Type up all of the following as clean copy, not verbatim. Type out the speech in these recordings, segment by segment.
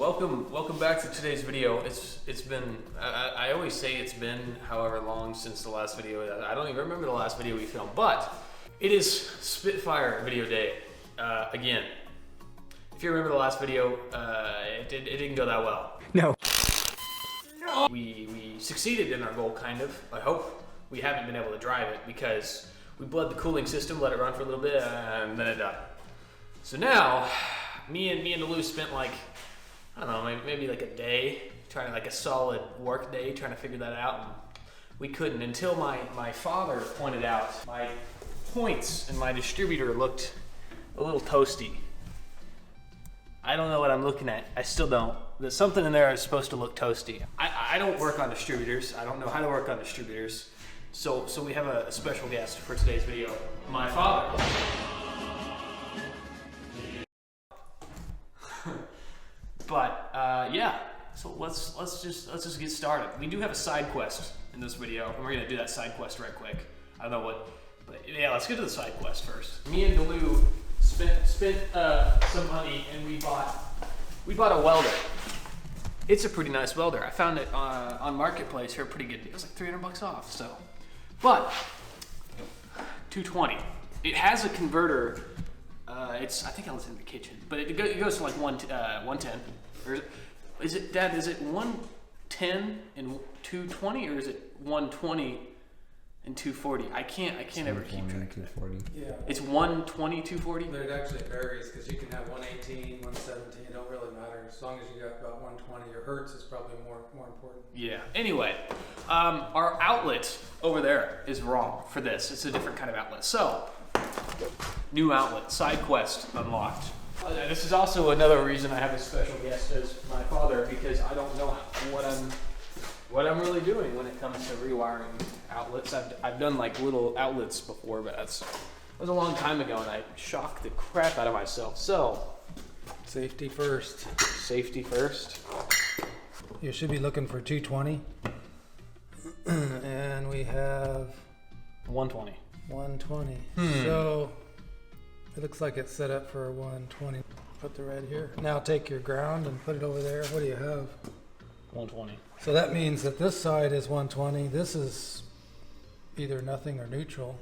Welcome back to today's video. It's been I always say it's been however long since the last video. I don't even remember the last video we filmed, but it is Spitfire video day again. If you remember the last video, it didn't go that well. No. We succeeded in our goal, kind of. I hope. We haven't been able to drive it because we bled the cooling system, let it run for a little bit, and then it died. So now, me and Lou spent like, I don't know, maybe like a day, trying to, like a solid work day, trying to figure that out. And we couldn't until my father pointed out my points and my distributor looked a little toasty. I don't know what I'm looking at. I still don't. There's something in there is supposed to look toasty. I don't work on distributors. I don't know how to work on distributors. So we have a special guest for today's video, my father. But yeah, so let's just get started. We do have a side quest in this video, and we're gonna do that side quest right quick. I don't know what, but yeah, let's get to the side quest first. Me and Lou spent some money, and we bought a welder. It's a pretty nice welder. I found it on Marketplace for a pretty good deal. It was like 300 bucks off. So, but 220. It has a converter. I think I was in the kitchen, but it goes to like 110. Or is it, Dad? Is it 110 and 220, or is it 120 and 240? I can't ever keep track. 240. Yeah. It's 120, 240. But it actually varies because you can have 118, 117. It don't really matter as long as you got about 120. Your hertz is probably more important. Yeah. Anyway, our outlet over there is wrong for this. It's a different kind of outlet. So, new outlet, side quest unlocked. This is also another reason I have a special guest as my father, because I don't know what I'm really doing when it comes to rewiring outlets. I've done like little outlets before, but it was a long time ago, and I shocked the crap out of myself. So, Safety first. safety first. You should be looking for 220. And we have 120. 120. So it looks like it's set up for 120. Put the red here. Now take your ground and put it over there. What do you have? 120. So that means that this side is 120. This is either nothing or neutral.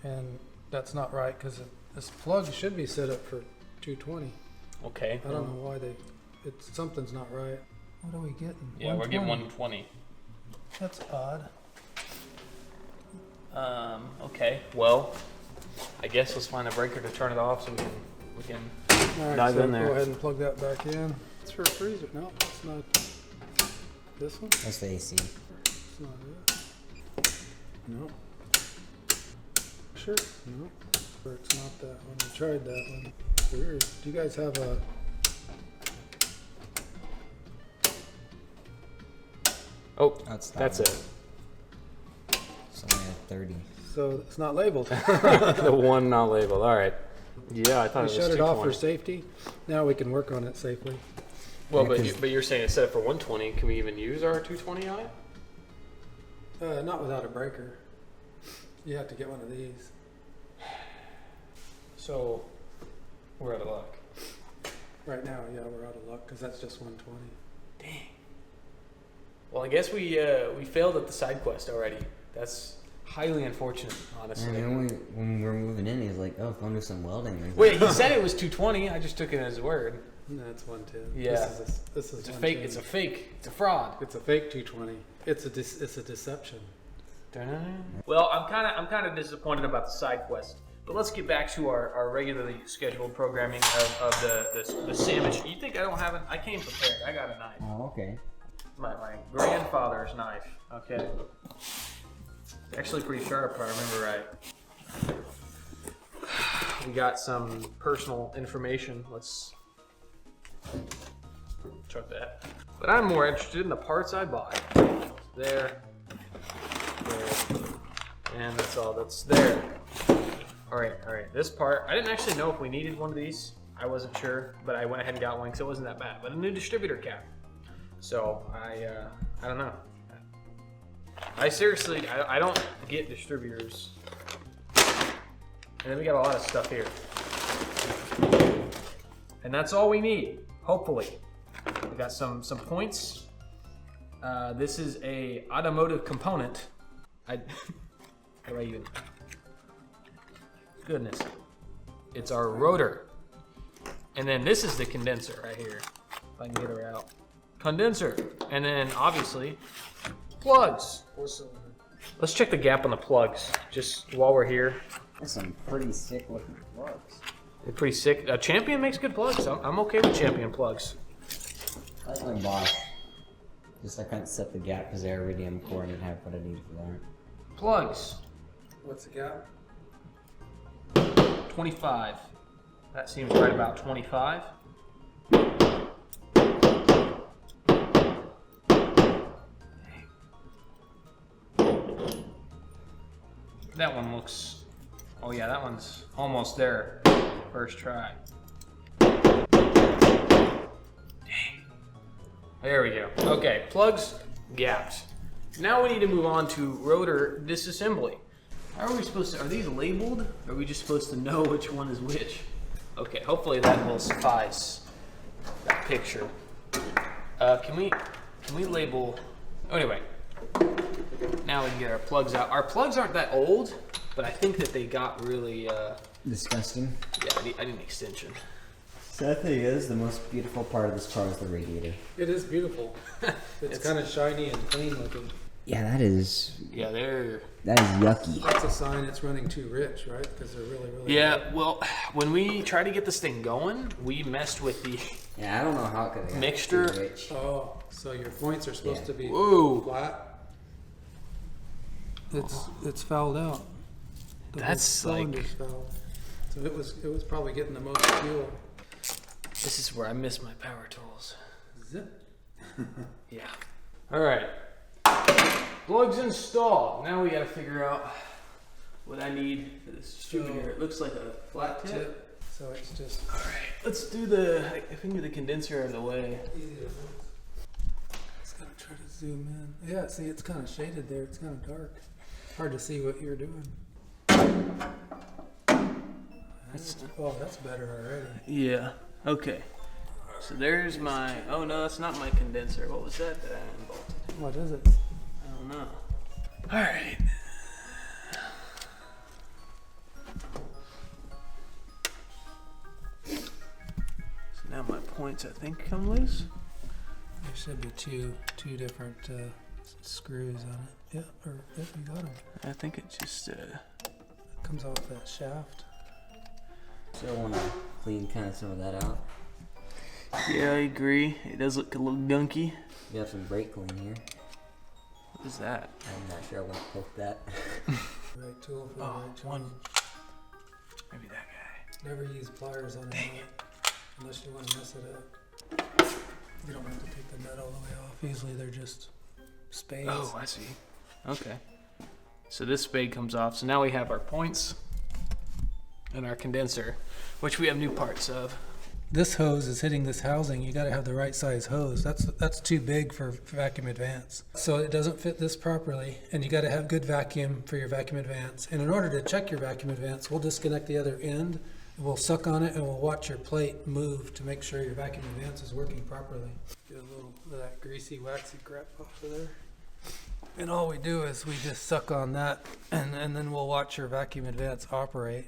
And that's not right because this plug should be set up for 220. Okay. I don't know why something's not right. What are we getting? Yeah, we're getting 120. That's odd. Okay. Well, I guess let's find a breaker to turn it off so we can All right, dive so in there. Go ahead and plug that back in. It's for a freezer. No, it's not. This one? That's the AC. It's not it. No. Sure? No. Or it's not that one. We tried that one. Weird. Do you guys have a... Oh, That's that's it. It's only at 30. So it's not labeled. The one not labeled. All right. Yeah, I thought We it was shut it off 220. for safety. Now we can work on it safely. Well, Yeah, but you're saying it's set up for 120. Can we even use our 220 on it? Not without a breaker. You have to get one of these. So we're out of luck. Right now, yeah, we're out of luck because that's just 120. Dang. Well, I guess we failed at the side quest already. That's highly unfortunate, honestly. And when we were moving in, he's like, "Oh, come do some welding." Like, Wait, he said it was 220. I just took it as a word. No, it's 110. Yeah. This is It's a 110. fake. It's a fake. It's a fraud. It's a fake 220. It's a deception. Well, I'm kind of disappointed about the side quest. But let's get back to our regularly scheduled programming of the sandwich. You think I don't have I came prepared. I got a knife. oh, okay. My grandfather's knife. Okay. It's actually pretty sharp if I remember right. We got some personal information. Let's chuck that. But I'm more interested in the parts I bought. There. And that's all that's there. Alright. This part, I didn't actually know if we needed one of these. I wasn't sure, but I went ahead and got one because it wasn't that bad. But a new distributor cap. So I don't know. I seriously don't get distributors. And then we got a lot of stuff here. And that's all we need, hopefully. We got some points. This is a automotive component. How do I even? Goodness. It's our rotor. And then this is the condenser right here. If I can get her out. Condenser. And then obviously plugs. Let's check the gap on the plugs just while we're here. There's some pretty sick looking plugs. They're pretty sick. Champion makes good plugs. I'm okay with Champion plugs. I like my boss. Just I couldn't set the gap because the iridium core and didn't have what I need for that. Plugs. What's the gap? 25. That seems right about 25. That one looks, oh yeah, that one's almost there. First try. Dang. There we go. Okay, plugs, gaps. Now we need to move on to rotor disassembly. How are we supposed to, are these labeled? Or are we just supposed to know which one is which? Okay, hopefully that will suffice that picture. Can we label, oh, anyway. Now we can get our plugs out. Our plugs aren't that old, but I think that they got really, Disgusting. yeah, I need an extension. Sad thing is, the most beautiful part of this car is the radiator. It is beautiful. It's kind of shiny and clean looking. Yeah, that is yucky. That's a sign it's running too rich, right? Because they're really Yeah, well, when we tried to get this thing going, we messed with the Yeah, I don't know how it could have Mixture. too rich. Oh, so your points are supposed to be Whoa. flat. It's fouled out. The That's whole like- cylinder's fouled. So it was probably getting the most fuel. This is where I miss my power tools. Zip. Yeah. All right. Plugs installed. Now we got to figure out what I need for this distributor. It looks like a flat tip. So it's just All right. Let's do the. If we can do the condenser out of the way. easy to move. Just gotta try to zoom in. Yeah, see, it's kind of shaded there. It's kind of dark. Hard to see what you're doing. That's better already. Yeah. Okay. So there's my. Oh no, that's not my condenser. What was that I unbolted? What is it? I don't know. All right. So now my points, I think, come loose. There should be two different screws on it. Yeah, or yeah, you got them. I think it just. Comes off that shaft. So I want to clean kind of some of that out. Yeah, I agree. It does look a little gunky. You have some brake clean here. What is that? I'm not sure I want to poke that. Right tool for the Oh, right one. challenge. Maybe that guy. Never use pliers on Dang it unless you want to mess it up. You don't have to take the nut all the way off. Usually they're just spades. Oh, I see. Okay. So this spade comes off. So now we have our points and our condenser, which we have new parts of. This hose is hitting this housing. You got to have the right size hose. That's too big for vacuum advance. So it doesn't fit this properly, and you got to have good vacuum for your vacuum advance. And in order to check your vacuum advance, we'll disconnect the other end, and we'll suck on it, and we'll watch your plate move to make sure your vacuum advance is working properly. Get a little of that greasy, waxy crap off of there. And all we do is we just suck on that, and then we'll watch your vacuum advance operate.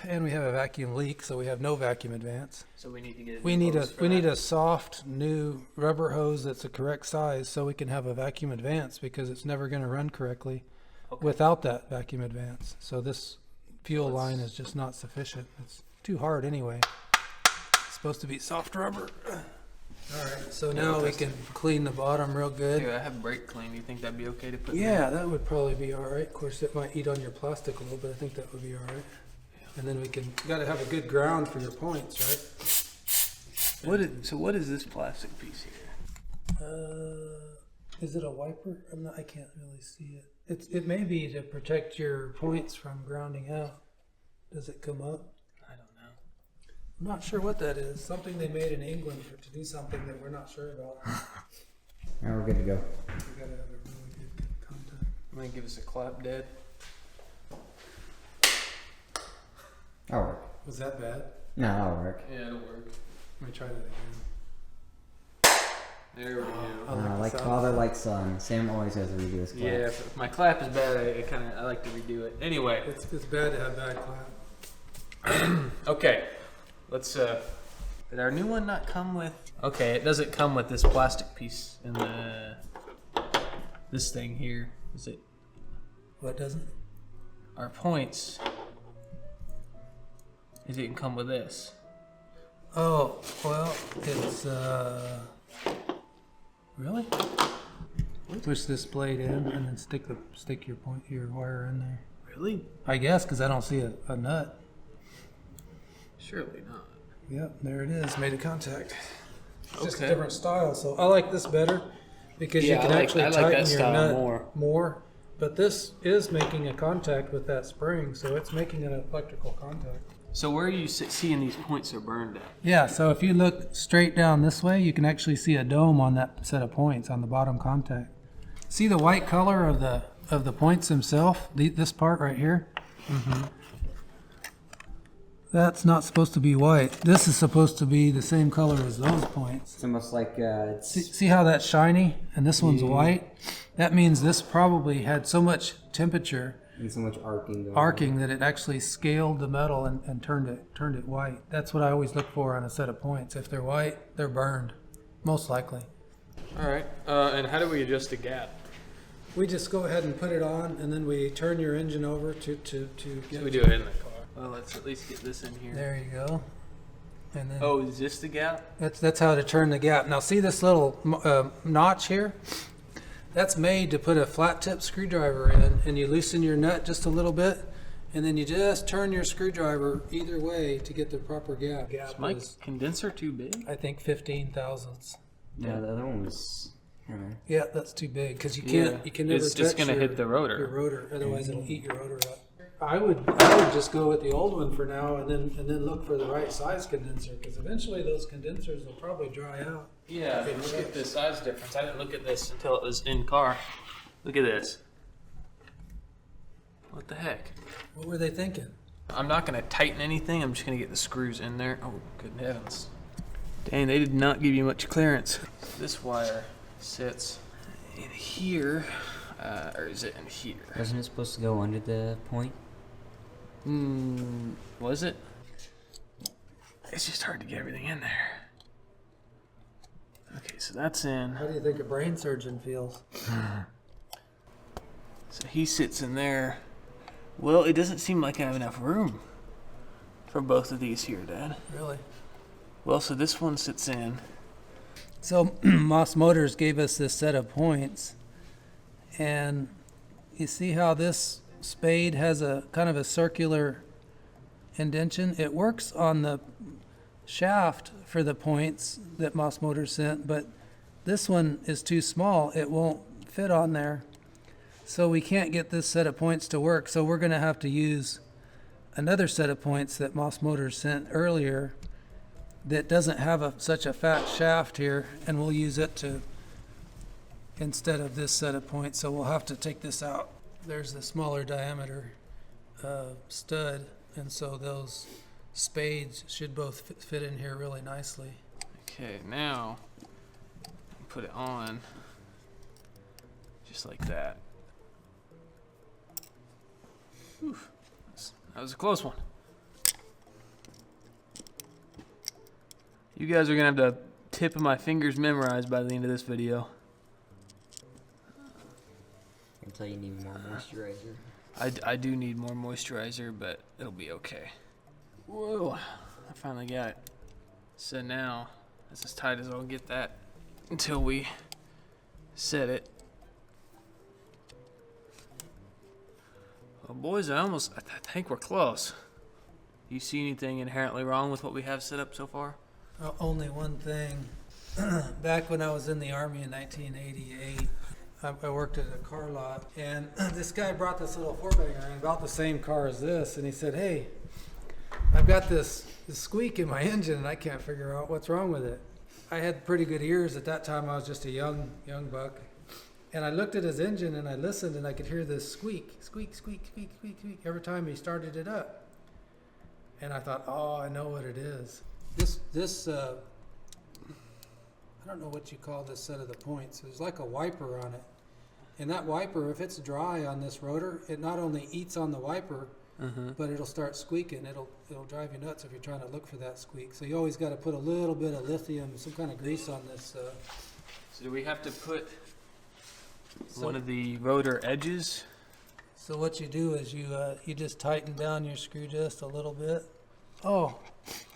And we have a vacuum leak, so we have no vacuum advance. So we need to get. We need a soft new rubber hose that's the correct size, so we can have a vacuum advance, because it's never going to run correctly without that vacuum advance. So this fuel line is just not sufficient. It's too hard anyway. It's supposed to be soft rubber. All right, so now we can clean the bottom real good. Here, I have brake clean. Do you think that'd be okay to put? Yeah, that would probably be all right. Of course, it might eat on your plastic a little bit. I think that would be all right. And then you got to have a good ground for your points, right? What is this plastic piece here? Is it a wiper? I can't really see it. It may be to protect your points from grounding out. Does it come up? I don't know. I'm not sure what that is. Something they made in England to do something that we're not sure about. Now we're good to go. We got to have a really good contact. Might give us a clap dead. That'll work. Was that bad? No, that'll work. Yeah, it'll work. Let me try that again. There we go. Like father, like son. Sam always has to redo his clap. Yeah, if my clap is bad, I like to redo it. Anyway. It's bad to have bad clap. Okay, let's, did our new one not come with, okay, it doesn't come with this plastic piece in this thing here, is it? What doesn't? Our points, it didn't come with this. Oh, well, it's, really? Push this blade in and then stick your wire in there. Really? I guess, because I don't see a nut. Surely not. Yep, there it is. Made a contact. It's just a Okay. different style. So I like this better because Yeah, you can I like actually that tighten your style nut more. But this is making a contact with that spring, so it's making an electrical contact. So where are you seeing these points are burned at? Yeah, so if you look straight down this way, you can actually see a dome on that set of points on the bottom contact. See the white color of the points themselves? This part right here? Mm-hmm. That's not supposed to be white. This is supposed to be the same color as those points. It's almost like See how that's shiny and this one's white? That means this probably had so much temperature and so much arcing. that it actually scaled the metal and turned it white. That's what I always look for on a set of points. If they're white, they're burned, most likely. All right, and how do we adjust the gap? We just go ahead and put it on, and then we turn your engine over to get. So we do it in the car. Well, let's at least get this in here. There you go. And then Oh, is this the gap? that's how to turn the gap. Now see this little notch here? That's made to put a flat tip screwdriver in, and you loosen your nut just a little bit, and then you just turn your screwdriver either way to get the proper gap. Is my condenser too big? I think 15 thousandths. Yeah, the other one was. Yeah, that's too big because you can't. Yeah. You can never. It's just touch gonna hit the rotor. Your rotor, otherwise it'll eat your rotor up. I would just go with the old one for now, and then look for the right size condenser because eventually those condensers will probably dry out. Yeah, look at the size difference. I didn't look at this until it was in car. Look at this. What the heck? What were they thinking? I'm not gonna tighten anything. I'm just gonna get the screws in there. Oh, good heavens. Dang, they did not give you much clearance. This wire sits in here, or is it in here? Wasn't it supposed to go under the point? Was it? It's just hard to get everything in there. Okay, so that's in. How do you think a brain surgeon feels? So he sits in there. Well, it doesn't seem like I have enough room for both of these here, Dad. Really? Well, so this one sits in. So Moss Motors gave us this set of points, and you see how this spade has a kind of a circular indentation? It works on the shaft for the points that Moss Motors sent, but this one is too small. It won't fit on there. So we can't get this set of points to work. So we're going to have to use another set of points that Moss Motors sent earlier that doesn't have such a fat shaft here, and we'll use it to instead of this set of points. So we'll have to take this out. There's the smaller diameter stud, and so those spades should both fit in here really nicely. Okay, now put it on just like that. Whew. That was a close one. You guys are gonna have the tip of my fingers memorized by the end of this video. Until you need more moisturizer. I do need more moisturizer, but it'll be okay. Whoa, I finally got it. So now, that's as tight as I'll get that until we set it. Well, boys, I think we're close. You see anything inherently wrong with what we have set up so far? Only one thing. Back when I was in the Army in 1988, I worked at a car lot, and this guy brought this little four-banger in, about the same car as this, and he said, "Hey, I've got this squeak in my engine, and I can't figure out what's wrong with it." I had pretty good ears at that time. I was just a young buck, and I looked at his engine and I listened, and I could hear this squeak, squeak, squeak, squeak, squeak, squeak every time he started it up. And I thought, "Oh, I know what it is." This I don't know what you call this set of the points. There's like a wiper on it. And that wiper, if it's dry on this rotor, it not only eats on the wiper, but it'll start squeaking. It'll drive you nuts if you're trying to look for that squeak. So you always got to put a little bit of lithium, some kind of grease on this. So do we have to put one of the rotor edges? So what you do is you just tighten down your screw just a little bit. Oh,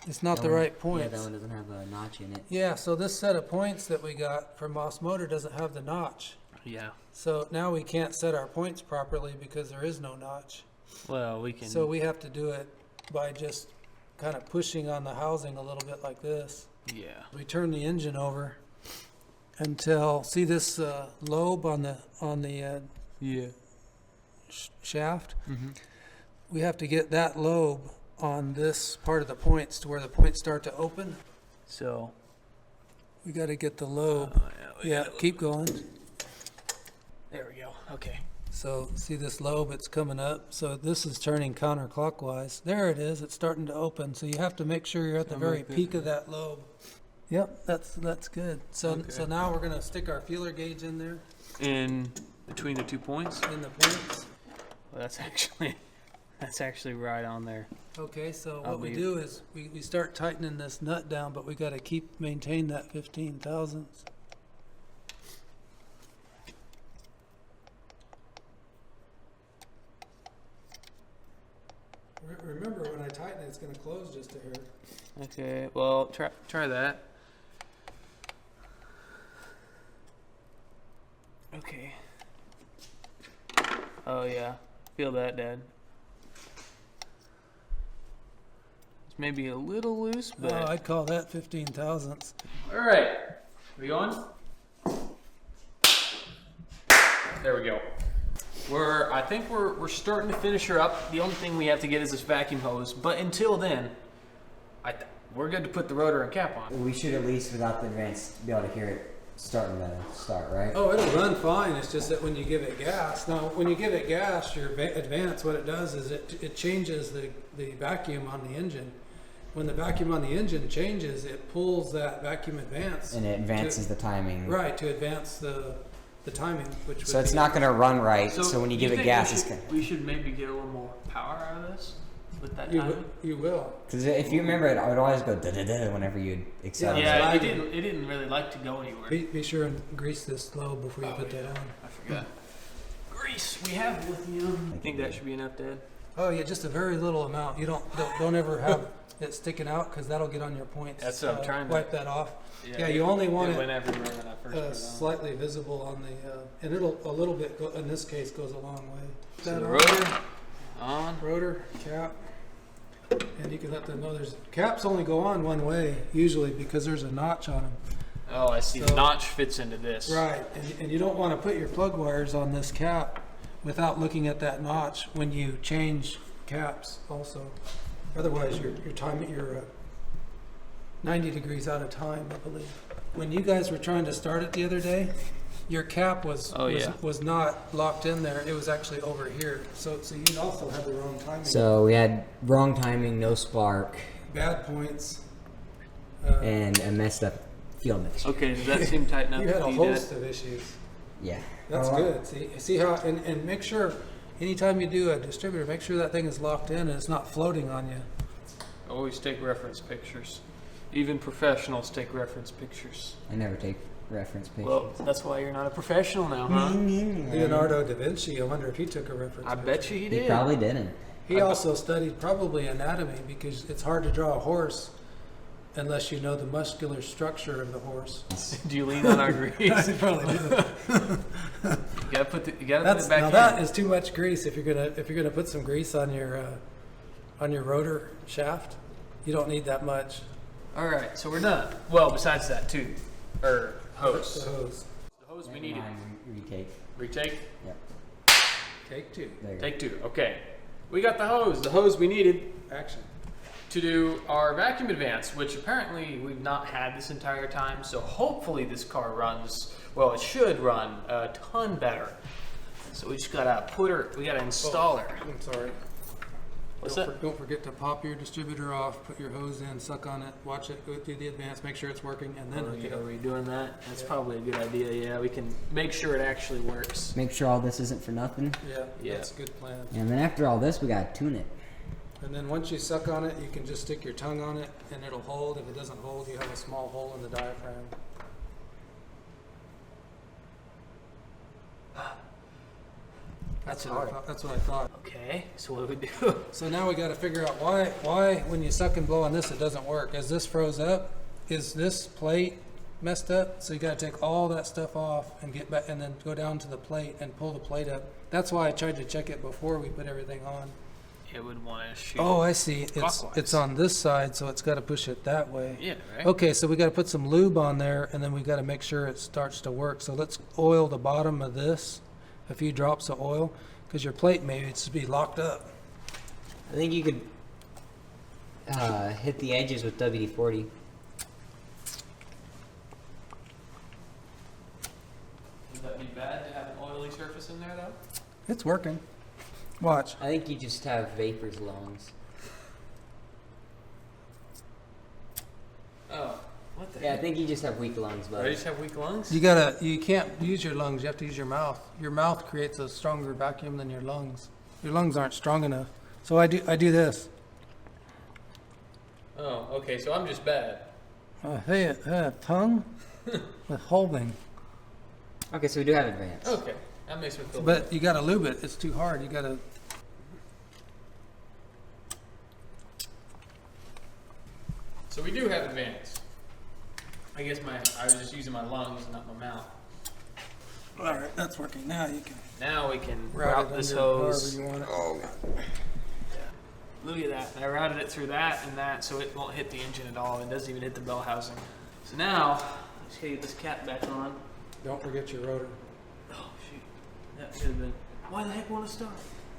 it's not the right points. Yeah, that one doesn't have a notch in it. Yeah, so this set of points that we got from Moss Motor doesn't have the notch. Yeah. So now we can't set our points properly because there is no notch. Well, we can. So we have to do it by just kind of pushing on the housing a little bit like this. Yeah. We turn the engine over until, see this lobe on the Yeah. shaft? We have to get that lobe on this part of the points to where the points start to open. So. We got to get the lobe. Yeah, keep going. There we go. Okay. So see this lobe, it's coming up. So this is turning counterclockwise. There it is. It's starting to open. So you have to make sure you're at the very peak of that lobe. Yep, that's good. So so now we're gonna stick our feeler gauge in there In between the 2 points. in the points. Well, that's actually right on there. Okay, so I'll what we leave. do is we start tightening this nut down, but we got to maintain that 15 thousandths. Remember, when I tighten it, it's going to close just a hair. Okay. Well, try that. Okay. Oh yeah. Feel that, Dad. It's maybe a little loose, but. Oh, I'd call that 15 thousandths. All right. We going? There we go. I think we're starting to finish her up. The only thing we have to get is this vacuum hose. But until then, we're good to put the rotor and cap on. We should at least, without the advance, be able to hear it starting to start, right? Oh, it'll run fine. It's just that when you give it gas. Now, when you give it gas, your advance, what it does is it changes the vacuum on the engine. When the vacuum on the engine changes, it pulls that vacuum advance. And it advances the timing. Right, to advance the timing. Which So would it's be- not going to run right, so when you give it gas, it's going to... We should maybe get a little more power out of this with that You, timing. you will. Because if you remember it, I would always go da-da-da whenever you'd accelerate. Yeah, it Sliding. didn't really like to go anywhere. Be sure and grease this lobe before you put that on. I forgot. Grease. We have lithium. I think that should be enough, Dad. Oh yeah, just a very little amount. You don't ever have it sticking out because that'll get on your points. That's what I'm trying to- wipe that off. Yeah, you only want it whenever when I first put it on. slightly visible on the, and it'll a little bit. In this case, goes a long way. So That the on. rotor on. Rotor cap, and you can let them know there's caps only go on one way usually because there's a notch on them. Oh, I see. So- The notch fits into this. Right, and you don't want to put your plug wires on this cap without looking at that notch when you change caps also. Otherwise, you're 90 degrees out of time, I believe. When you guys were trying to start it the other day, your cap was not locked in there. It was actually over here. So you also had the wrong timing. So we had wrong timing, no spark, Bad points. and a messed up fuel mixture. Okay, does that seem tight enough? You had a to host Dad? of issues. Yeah. That's good. See how, and make sure, anytime you do a distributor, make sure that thing is locked in and it's not floating on you. Always take reference pictures. Even professionals take reference pictures. I never take reference pictures. Well, that's why you're not a professional now, huh? Leonardo da Vinci, I wonder if he took a reference. I picture. bet you he He did. probably didn't. He also studied probably anatomy because it's hard to draw a horse unless you know the muscular structure of the horse. Do you lean on our grease? He probably did. You gotta put it That's, back now in. that is too much grease. If you're gonna put some grease on your rotor shaft, you don't need that much. All right, so we're done. Well, besides that too, or The hose. hose. The hose we needed. Retake. Retake. Yep. Take two. There you go. Take two. Okay. We got the hose. The hose we needed Action. to do our vacuum advance, which apparently we've not had this entire time. So hopefully this car runs, well, it should run a ton better. So we just gotta we gotta install her. I'm sorry. What's that? Don't forget to pop your distributor off, put your hose in, suck on it, watch it, go through the advance, make sure it's working, and then hook it up. Are we doing that? That's probably a good idea. Yeah, we can make sure it actually works. Make sure all this isn't for nothing. Yeah. That's a good plan. And then after all this, we gotta tune it. And then once you suck on it, you can just stick your tongue on it, and it'll hold. If it doesn't hold, you have a small hole in the diaphragm. That's what I thought. Okay, so what do we do? So now we got to figure out why when you suck and blow on this it doesn't work. Is this froze up? Is this plate messed up? So you got to take all that stuff off and get back, and then go down to the plate and pull the plate up. That's why I tried to check it before we put everything on. It would want to shoot. Oh, I see. Clockwise. It's on this side, so it's got to push it that way. Yeah, right. Okay, so we got to put some lube on there, and then we got to make sure it starts to work. So let's oil the bottom of this, a few drops of oil, because your plate may just be locked up. I think you could hit the edges with WD-40. Would that be bad to have an oily surface in there, though? It's working. Watch. I think you just have vapor's lungs. Oh, what the Yeah, I heck? think you just have weak lungs, I buddy. just have weak lungs? You can't use your lungs. You have to use your mouth. Your mouth creates a stronger vacuum than your lungs. Your lungs aren't strong enough. So I do this. Oh, okay, so I'm just bad. Tongue with holding. Okay, so we do have advance. Okay, that makes me feel But you got to lube it. It's too hard. You got to. So we do have advance. I guess I was just using my lungs, not my mouth. All right, that's working. Now you can Now we can route route it this under hose. however you want it. Oh, Look at that. I routed it through that and that so it won't hit the engine at all. It doesn't even hit the bell housing. So now, let's get this cap back on. Don't forget your rotor. Oh, shoot. That should have been. Why the heck won't it start?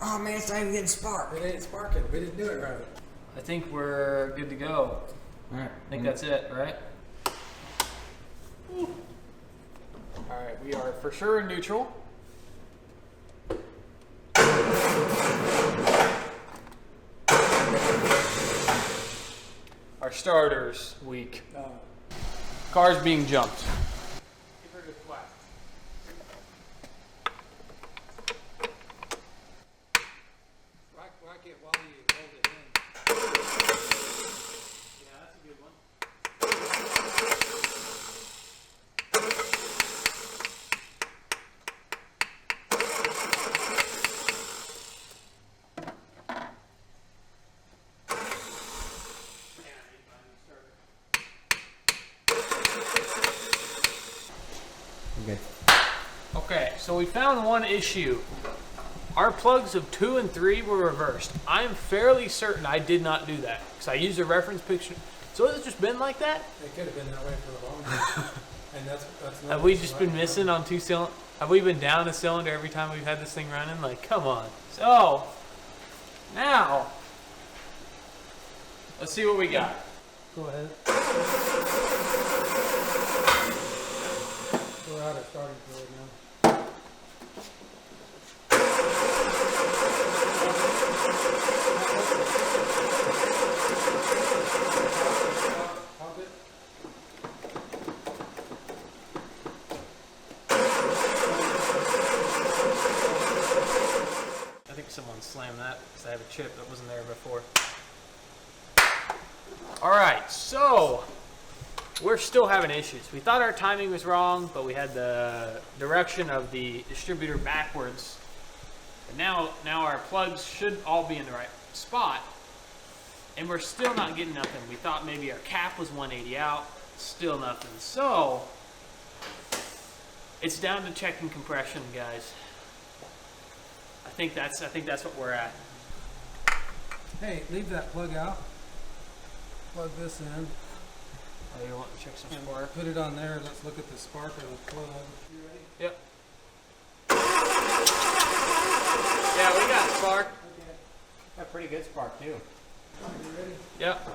oh man, it's not even getting spark. It ain't sparking. We didn't do it right. I think we're good to go. Alright. I think that's it, right? Alright, we are for sure in neutral. Our starter's weak. Car's being jumped. Give her a good whack. Whack it while you hold it in. Yeah, that's a good one. We're good. Okay, so we found one issue. Our plugs of 2 and 3 were reversed. I am fairly certain I did not do that because I used a reference picture. So has it just been like that? It could have been that way for a long time. And that's Have we just been missing on 2 cylinders? Have we been down a cylinder every time we've had this thing running? Like, come on. So, now, let's see what we got. Go ahead. We're out of starting fluid now. Pump it. I think someone slammed that because I have a chip that wasn't there before. Alright, so we're still having issues. We thought our timing was wrong, but we had the direction of the distributor backwards. But now our plugs should all be in the right spot. And we're still not getting nothing. We thought maybe our cap was 180 out. Still nothing. So it's down to checking compression, guys. I think that's what we're at. Hey, leave that plug out. Plug this in. Oh, you want to check some And spark? put it on there. Let's look at the spark of the plug. You ready? Yep. Yeah, we got spark. Okay. Got pretty good spark too. You ready? Yep.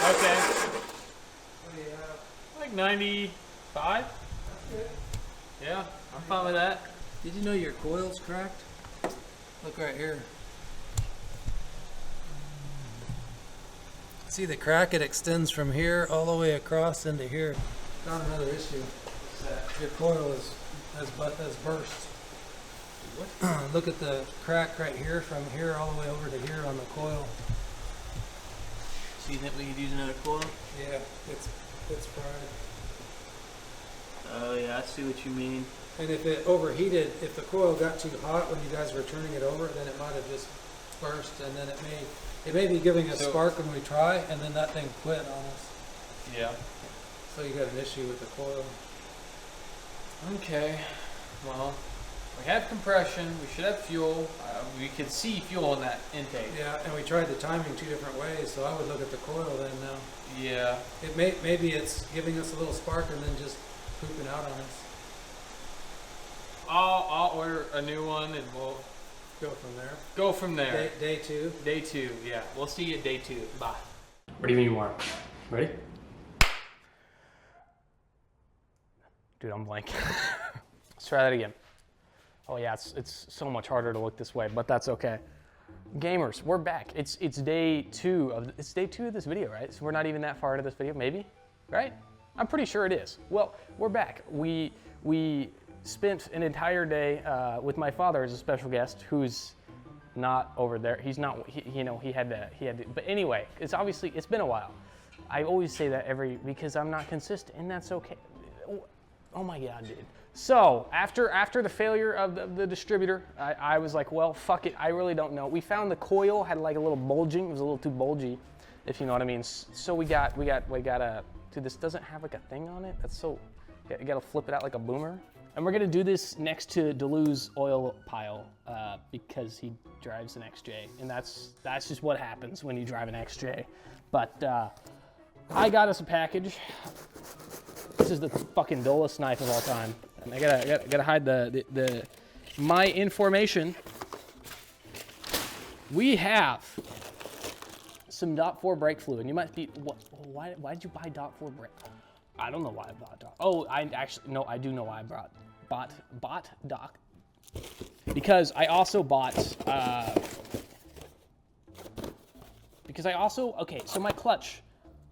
Okay. What do you have? Like 95? That's good. Yeah, I'm fine with that. Did you know your coil's cracked? Look right here. See the crack? It extends from here all the way across into here. Found another issue. Your coil has burst. What? Look at the crack right here, from here all the way over to here on the coil. So you think we could use another coil? Yeah, it's fried. Oh yeah, I see what you mean. And if it overheated, if the coil got too hot when you guys were turning it over, then it might have just burst, and then it may be giving a spark when we try, and then that thing quit on us. Yeah. So you got an issue with the coil. Okay. Well, we have compression. We should have fuel. We could see fuel in that intake. Yeah, and we tried the timing 2 different ways, so I would look at the coil then now. Yeah. Maybe it's giving us a little spark and then just pooping out on us. I'll order a new one and we'll Go from there. go from there. Day 2. Day 2, yeah. We'll see you at day 2. Bye. What do you mean more? Ready? Dude, I'm blank. Let's try that again. Oh yeah, it's so much harder to look this way, but that's okay. Gamers, we're back. It's day 2 of this video, right? So we're not even that far into this video, maybe, right? I'm pretty sure it is. Well, we're back. We spent an entire day with my father as a special guest, who's not over there. He's not. He had to. But anyway, it's been a while. I always say that because I'm not consistent, and that's okay. Oh my God, dude. So after the failure of the distributor, I was like, well, fuck it. I really don't know. We found the coil had like a little bulging. It was a little too bulgy, if you know what I mean. So we got a. Dude, this doesn't have like a thing on it. That's so. You gotta flip it out like a boomer. And we're gonna do this next to Delu's oil pile because he drives an XJ, and that's just what happens when you drive an XJ. But I got us a package. This is the fucking dullest knife of all time. And I gotta hide my information. We have some .4 brake fluid. And you might be, why did you buy .4 brake? I don't know why I bought .4. Oh, I do know why I bought Doc. Because I also bought, okay, so my clutch,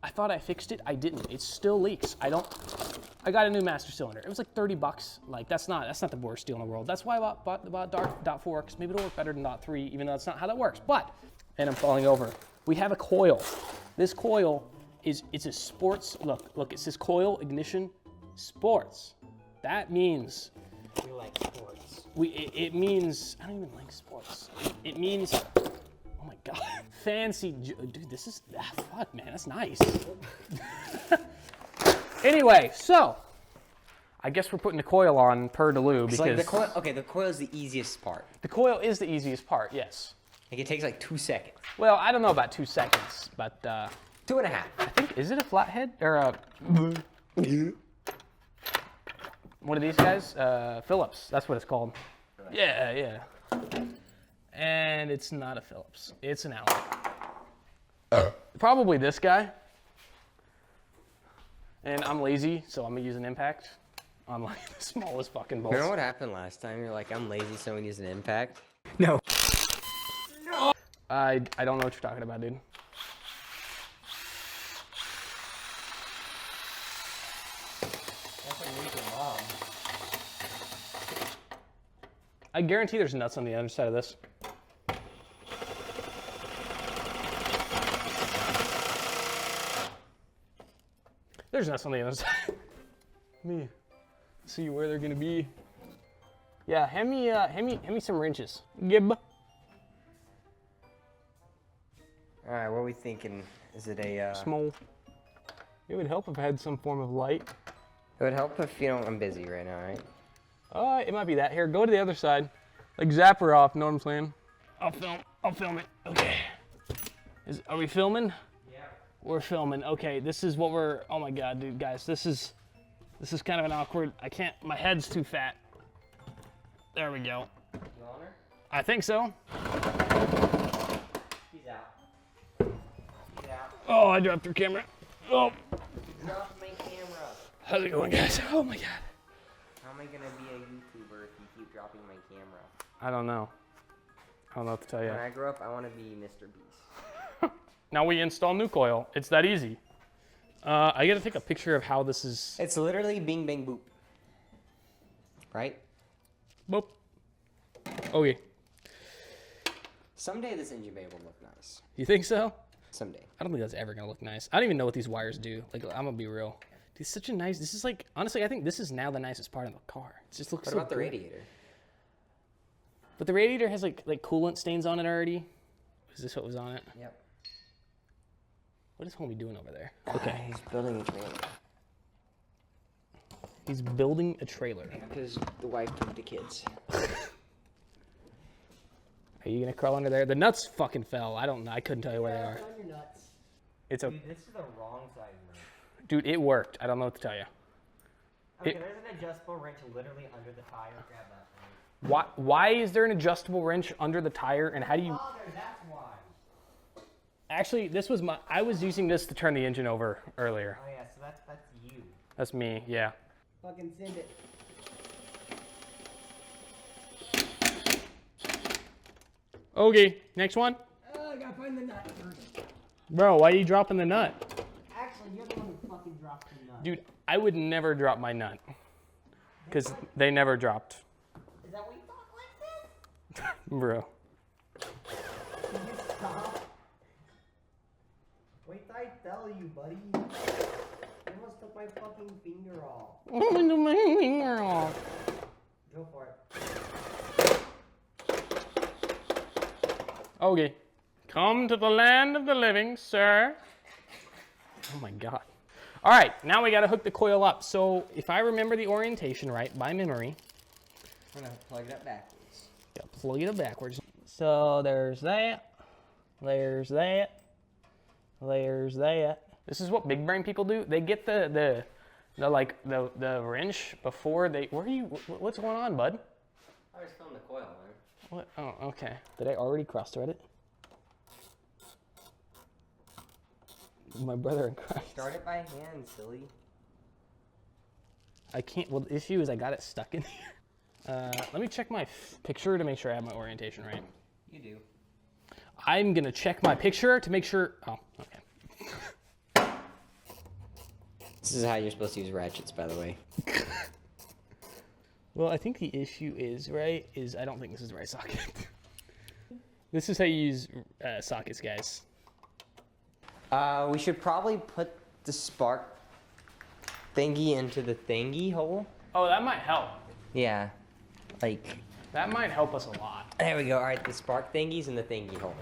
I thought I fixed it. I didn't. It still leaks. I got a new master cylinder. It was like $30. Like that's not the worst deal in the world. That's why I bought .4, because maybe it'll work better than .3, even though that's not how that works. But, and I'm falling over. We have a coil. This coil it's a sports, look, it says coil ignition sports. That means We like sports. it means, I don't even like sports. It means, oh my God, fancy, dude, this is, fuck man, that's nice. Anyway, so, I guess we're putting the coil on per Delu because. Like the coil is the easiest part. The coil is the easiest part, yes. Like it takes like 2 seconds. Well, I don't know about 2 seconds, but 2.5. I think, is it a flathead or a, what are these guys? Phillips, that's what it's called. Yeah. And it's not a Phillips, it's an Allen. Probably this guy. And I'm lazy, so I'm gonna use an impact on like the smallest fucking bolts. Remember what happened last time? You're like, I'm lazy, so I'm gonna use an impact. No. I don't know what you're talking about, dude. That's like making mom. I guarantee there's nuts on the other side of this. There's nuts on the other side. Let me see where they're gonna be. Yeah, hand me some wrenches. Gib. All right, what are we thinking? Is it a? Small. It would help if I had some form of light. It would help if I'm busy right now, right? It might be that. Here, go to the other side. Like zap her off, know what I'm saying? I'll film it. Okay. Are we filming? Yeah. We're filming. Okay, this is what we're, oh my God, dude, guys, this is kind of an awkward, my head's too fat. There we go. You on her? I think so. She's out. She's out. Oh, I dropped her camera. Oh, Drop my camera. how's it going, guys? Oh my God. How am I gonna be a YouTuber if you keep dropping my I don't know. I don't know what to tell you. When I grow up, I want to be Mr. Beast. Now we install nuke oil. It's that easy. I gotta take a picture of how this is. It's literally bing, bang, boop. Right? Boop. Okay. Someday this engine bay will look nice. You think so? Someday. I don't think that's ever gonna look nice. I don't even know what these wires do. Like, I'm gonna be real. It's such a nice. This is like, honestly, I think this is now the nicest part of the car. It just looks. What so about the good. radiator? But the radiator has like coolant stains on it already. Is this what was on it? Yep. What is homie doing over there? Okay. He's building a trailer. He's building a trailer. Because the wife took the kids. Are you gonna crawl under there? The nuts fucking fell. I don't know. I couldn't tell you where they are. On your nuts. It's a Dude, this is the wrong size wrench. dude. It worked. I don't know what to tell you. Okay, there's an adjustable wrench literally under the tire. Grab that thing. Why is there an adjustable wrench under the tire? And how do you? Father, that's why. Actually, this was my. I was using this to turn the engine over earlier. Oh yeah, so that's you. That's me. Yeah. Fucking send it. Okay. Next one. Oh, I gotta find the nut first. Bro, why are you dropping the nut? Actually, you're the one who fucking dropped the nut. Dude, I would never drop my nut. Because they never dropped. Is that why you talk like this? Bro. Can you stop? Wait till I tell you, buddy. You almost took my fucking finger off. Go for it. Okay. Come to the land of the living, sir. Oh my God. All right, now we gotta hook the coil up. So if I remember the orientation right by memory. I'm gonna plug it up backwards. Yeah, plug it up backwards. So there's that. There's that. There's that. This is what big brain people do. They get the wrench before they. Where are you? What's going on, bud? I was filling the coil, man. What? Oh, okay. Did I already cross-thread it? My brother in Christ. Start it by hand, silly. I can't. Well, the issue is I got it stuck in here. Let me check my picture to make sure I have my orientation right. You do. I'm gonna check my picture to make sure. Oh, okay. This is how you're supposed to use ratchets, by the way. Well, I think the issue is I don't think this is the right socket. This is how you use sockets, guys. We should probably put the spark thingy into the thingy hole. Oh, that might help. Yeah, like. That might help us a lot. There we go. All right, the spark thingy's in the thingy hole.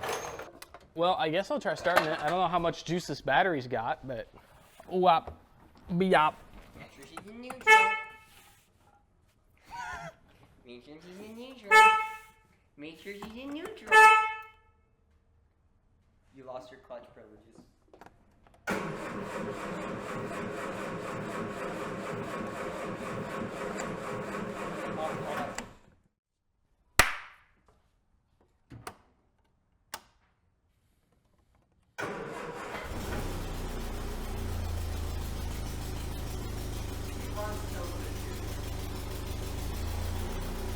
Well, I guess I'll try starting it. I don't know how much juice this battery's got, but wop, beop. Make sure she's in neutral. Make sure she's in neutral. Make sure she's in neutral. You lost your clutch privileges. Oh, hold on.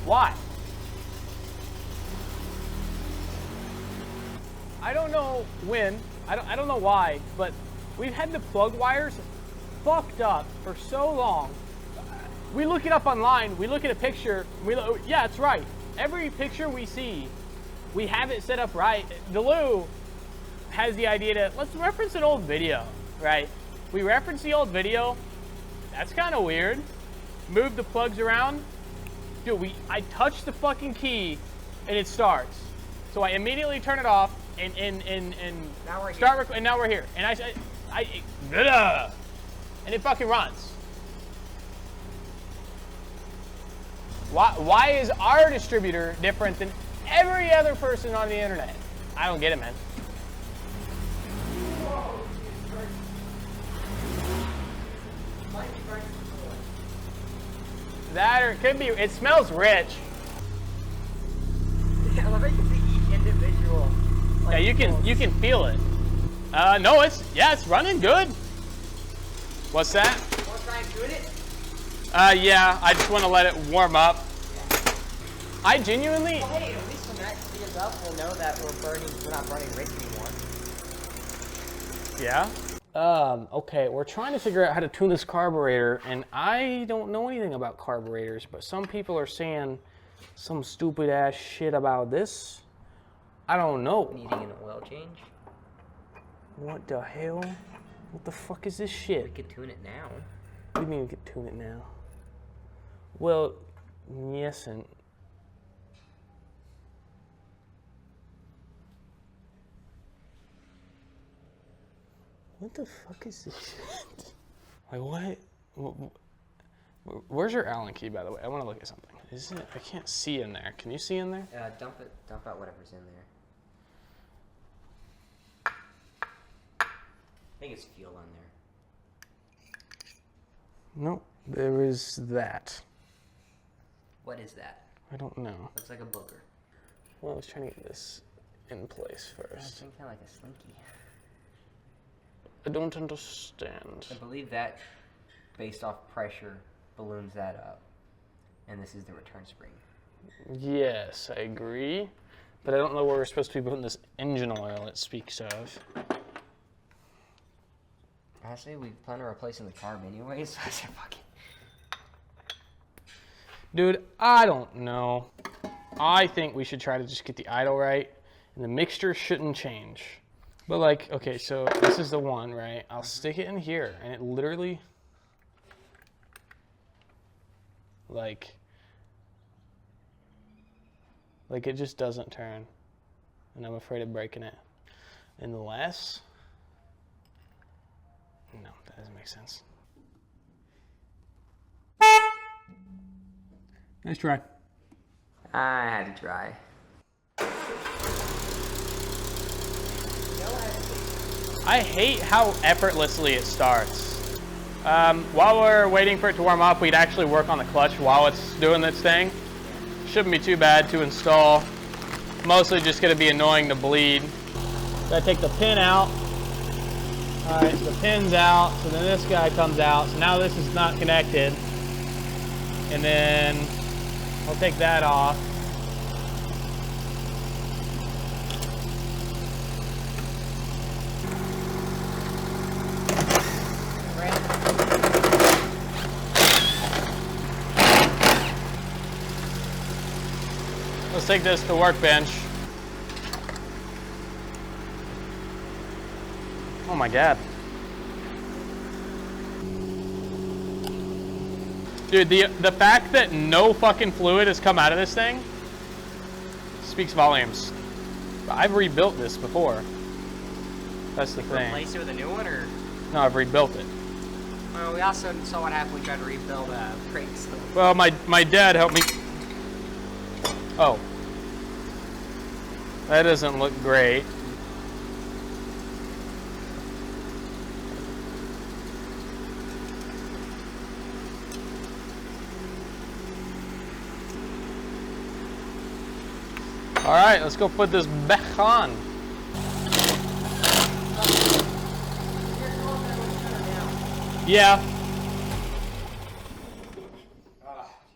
Why? I don't know when, I don't know why, but we've had the plug wires fucked up for so long. We look it up online, we look at a picture, yeah, it's right. Every picture we see, we have it set up right. Delu has the idea to, let's reference an old video, right? We reference the old video, that's kind of weird. Move the plugs around. Dude, I touch the fucking key and it starts. So I immediately turn it off and Now we're start and now we're here. And and it fucking runs. Why is our distributor different than every other person on the internet? I don't get it, man. That or it could be, it smells rich. I love how you see each individual. Yeah, you can feel it. No, it's running good. What's that? Want to try and tune it? Yeah, I just want to let it warm up. I genuinely. Well, hey, at least when that clears up, we'll know that we're not burning rich anymore. Yeah. Okay, we're trying to figure out how to tune this carburetor, and I don't know anything about carburetors, but some people are saying some stupid ass shit about this. I don't know. Needing an oil change? What the hell? What the fuck is this shit? We could tune it now. What do you mean we could tune it now? Well, yes and... What the fuck is this shit? Like what? Where's your Allen key, by the way? I want to look at something. Is it? I can't see in there. Can you see in there? Dump out whatever's in there. I think it's fuel on there. No, there is that. What is that? I don't know. Looks like a booger. Well, I was trying to get this in place It's first. kind of like a slinky. I don't understand. I believe that, based off pressure, balloons that up. And this is the return spring. Yes, I agree. But I don't know where we're supposed to be putting this engine oil it speaks of. Actually, we plan on replacing the carb anyways, so I said fuck it. Dude, I don't know. I think we should try to just get the idle right, and the mixture shouldn't change. But like, okay, so this is the one, right? I'll stick it in here, and it literally, like it just doesn't turn, and I'm afraid of breaking it. Unless, no, that doesn't make sense. Nice try. I had to try. I hate how effortlessly it starts. While we're waiting for it to warm up, we'd actually work on the clutch while it's doing its thing. Shouldn't be too bad to install. Mostly just gonna be annoying to bleed. Gotta take the pin out. All right, so the pin's out, so then this guy comes out. So now this is not connected. And then I'll take that off. Let's take this to the workbench. Oh my God. Dude, the fact that no fucking fluid has come out of this thing speaks volumes. I've rebuilt this before. That's the thing. Replace it with a new one, or? No, I've rebuilt it. Well, we also saw what happened when we tried to rebuild crates. Well, my dad helped me. Oh. That doesn't look great. All right, let's go put this back on. Yeah.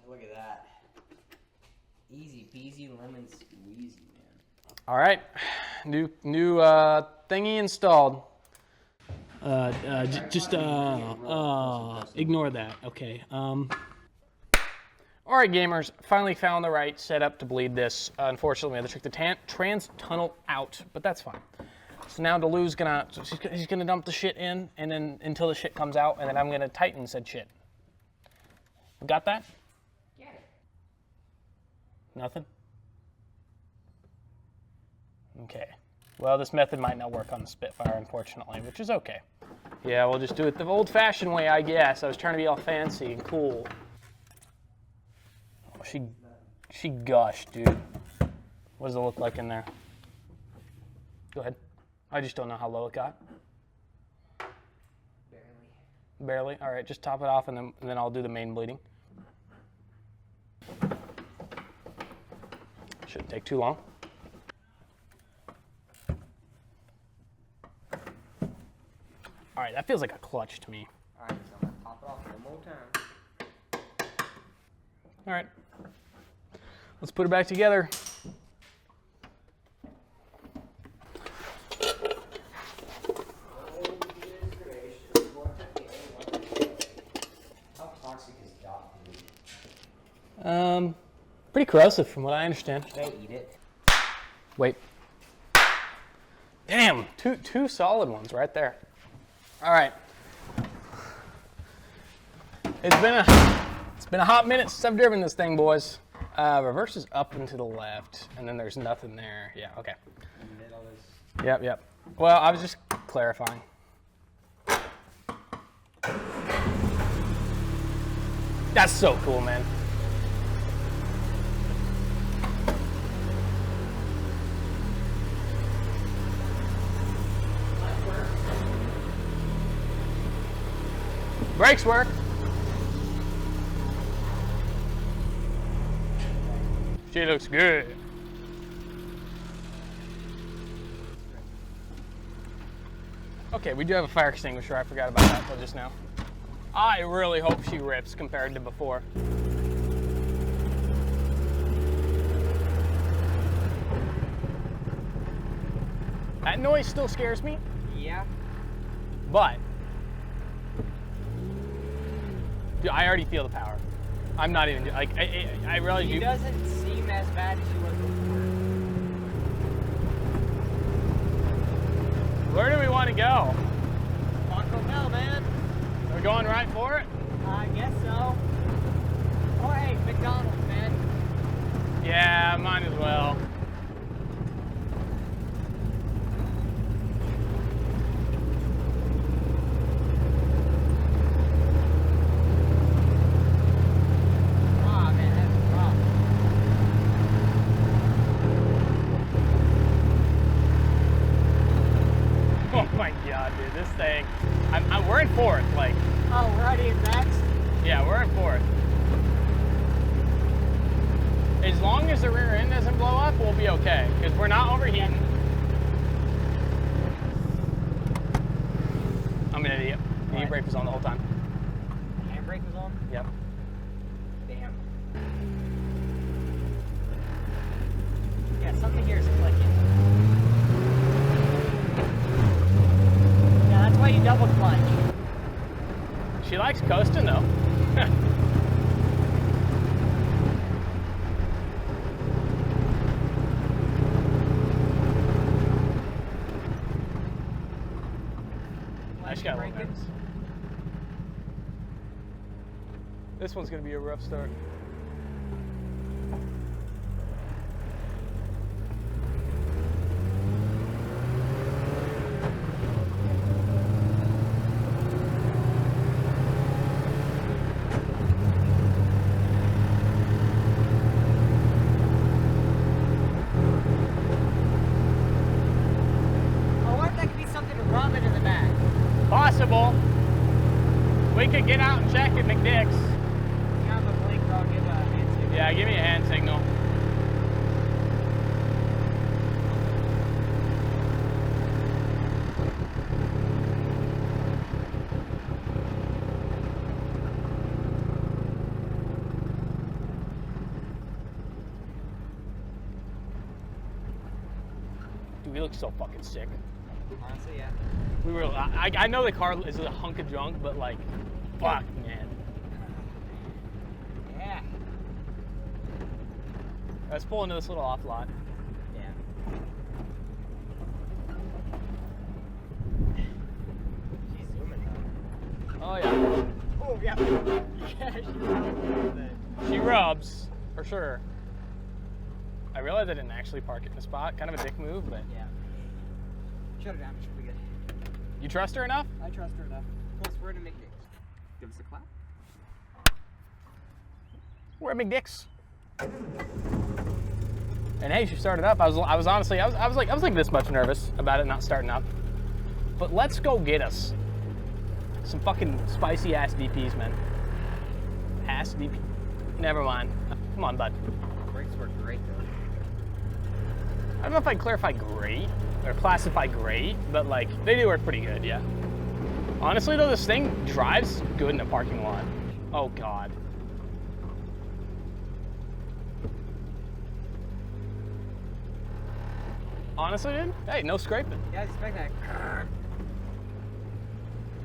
Look at that. Easy peasy lemon squeezy, man. All right, new thingy installed. Just ignore that. Okay. All right, gamers, finally found the right setup to bleed this. Unfortunately, we had to check the trans tunnel out, but that's fine. So now Delu's he's gonna dump the shit in, and then until the shit comes out, and then I'm gonna tighten said shit. We got that? Yeah. Nothing? Okay. Well, this method might not work on the Spitfire, unfortunately, which is okay. Yeah, we'll just do it the old-fashioned way, I guess. I was trying to be all fancy and cool. Oh, she gushed, dude. What does it look like in there? Go ahead. I just don't know how low it got. Barely. Barely? All right, just top it off, and then I'll do the main bleeding. Shouldn't take too long. All right, that feels like a clutch to me. All right, so I'm gonna pop it off one more time. All right. Let's put it back together. How toxic is dog food? Pretty corrosive from what I understand. Should I eat it? Wait. Damn, two solid ones right there. All right. It's been a hot minute since I've driven this thing, boys. Reverse is up and to the left, and then there's nothing there. Yeah, okay. In the middle is... Yep. Well, I was just clarifying. That's so cool, man. Brakes work. She looks good. Okay, we do have a fire extinguisher. I forgot about that till just now. I really hope she rips compared to before. That noise still scares me. Yeah. But dude, I already feel the power. I'm not even like I realize He doesn't seem as bad as he was before. Where do we want to go? Taco Bell, man. We're going right for it? I guess so. Or hey, McDonald's, man. Yeah, might as well. Ah, man, that's rough. Oh my god, dude, this thing. We're in fourth, like. Oh, we're already in next? Yeah, we're in fourth. As long as the rear end doesn't blow up, we'll be okay, because we're not overheating. I'm an idiot. The e-brake was on the whole time. Handbrake was on? Yep. Damn. Yeah, something here is clicking. Yeah, that's why you double clutch. She likes coasting though. I just got a little nervous. This one's gonna be a rough start. I wonder if that could be something to rub it in the back. Possible. We could get out and check at McDick's. You have a blinker, I'll give a hand signal. Yeah, give me a hand signal. Dude, we look so fucking sick. Honestly, yeah. We were. I know the car is a hunk of junk, but like, fuck, man. Yeah. Let's pull into this little off lot. Yeah. She's zooming though. Oh yeah. Oh yeah. Yeah, she's zooming. She rubs for sure. I realized I didn't actually park it in the spot. Kind of a dick move, but Yeah. Shut her down. She'll be good. you trust her enough? I trust her enough. Plus, we're to make it. Give us a clap. We're at McDick's. And hey, she started up. I was honestly, I was like this much nervous about it not starting up. But let's go get us some fucking spicy ass DPs, man. Ass DP. Never mind. Come on, bud. Brakes work great though. I don't know if I'd clarify great or classify great, but like they do work pretty good, yeah. Honestly though, this thing drives good in a parking lot. Oh God. Honestly, dude? Hey, no scraping. Yeah, I expect that.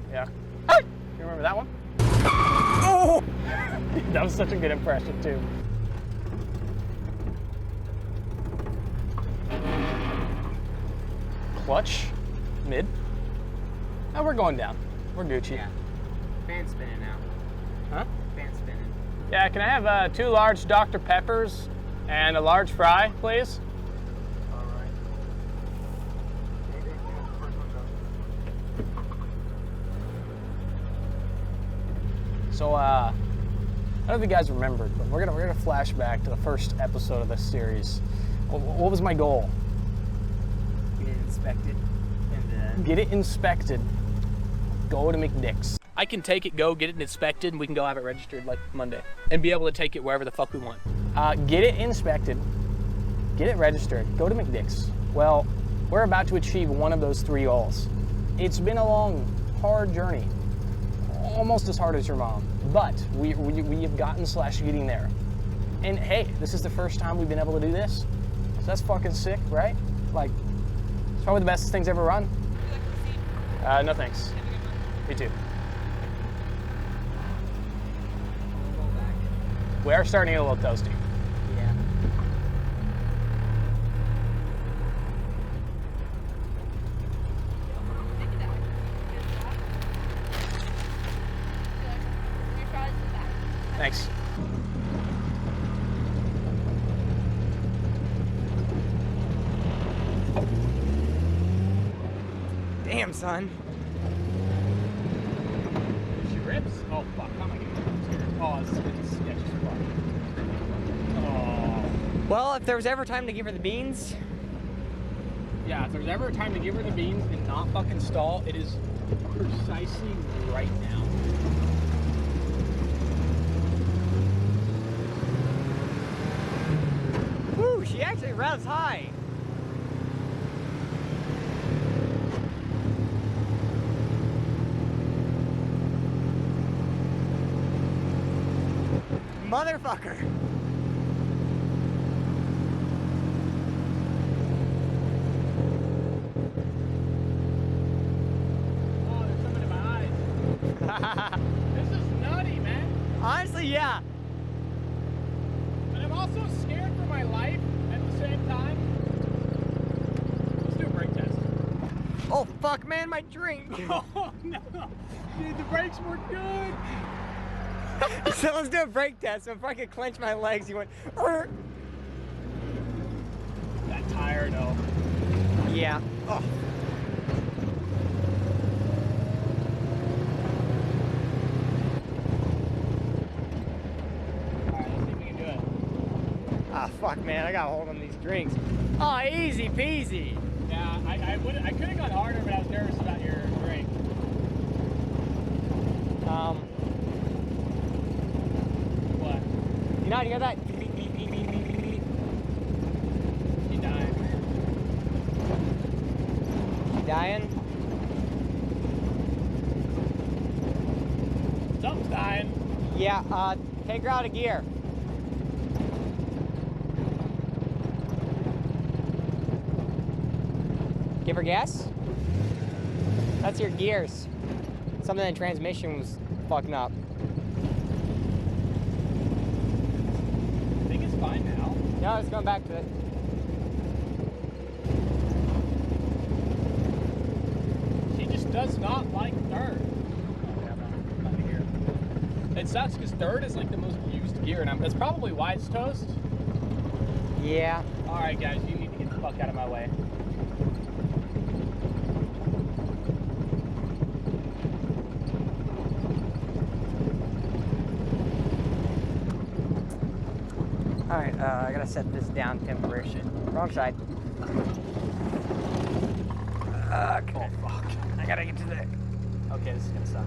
Yeah. Hey! You remember that one? Oh! That was such a good impression, too. Clutch. Mid. Oh, we're going down. We're Gucci. Yeah. Fan spinning now. Huh? Fan spinning. Yeah, can I have 2 large Dr. Peppers and a large fry, please? So, I don't know if you guys remembered, but we're gonna flash back to the first episode of this series. What was my goal? Get it inspected. And Get it inspected. Go to McDick's. I can take it, go get it inspected, and we can go have it registered like Monday, and be able to take it wherever the fuck we want. Get it inspected, get it registered, go to McDick's. Well, we're about to achieve one of those 3 goals. It's been a long, hard journey. Almost as hard as your mom, but we have gotten / getting there. And hey, this is the first time we've been able to do this, so that's fucking sick, right? Like, it's probably the best things ever run. No thanks. Me too. We are starting to get a little toasty. yeah. Thanks. Damn, son. She rips? Oh, fuck. How am I getting it? Oh, it's sketchy as fuck. Oh. Well, if there was ever time to give her the beans. Yeah, if there's ever a time to give her the beans and not fucking stall, it is precisely right now. Woo, she actually revs high. Motherfucker. Oh, there's something in my eyes. This is nutty, man. Honestly, yeah. But I'm also scared for my life at the same time. Let's do a brake test. Oh, fuck, man, my drink. Oh, no. Dude, the brakes were good. So let's do a brake test. So if I could clench my legs, you went, "Urgh." That tire, though. Yeah. Oh. Alright, let's see if we can do it. Ah, fuck, man, I got a hold on these drinks. Oh, easy peasy. Yeah, I could have gone harder, but I was nervous about your drink. What? You not hear that? She died. You dying? Something's dying. Yeah, take her out of gear. Give her gas? That's your gears. Something in the transmission was fucking up. I think it's fine now. No, it's going back to it. She just does not like third. Oh, yeah, not in here. It sucks because third is like the most used gear, and that's probably why it's toast. Yeah. All right, guys, you need to get the fuck out of my way. Alright, I gotta set this down temporary shit. Wrong side. Okay. Oh, fuck. I gotta get to the... Okay, this is gonna suck.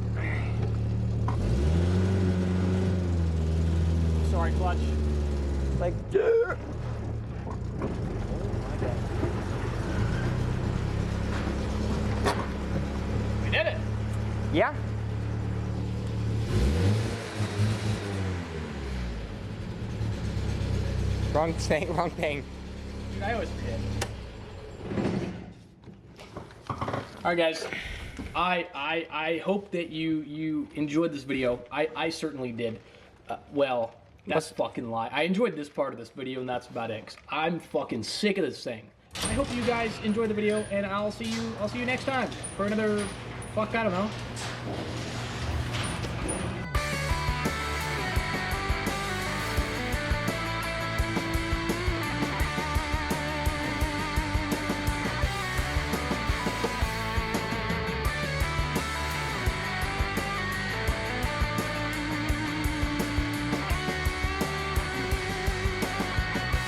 Sorry, clutch. Like... Oh my god. We did it! Yeah? Wrong thing, wrong thing. Dude, I always forget. All right, guys. I hope that you enjoyed this video. I certainly did. Well, that's fucking lie. I enjoyed this part of this video, and that's about it. 'Cause I'm fucking sick of this thing. I hope you guys enjoyed the video, and I'll see you next time for another. Fuck, I don't know.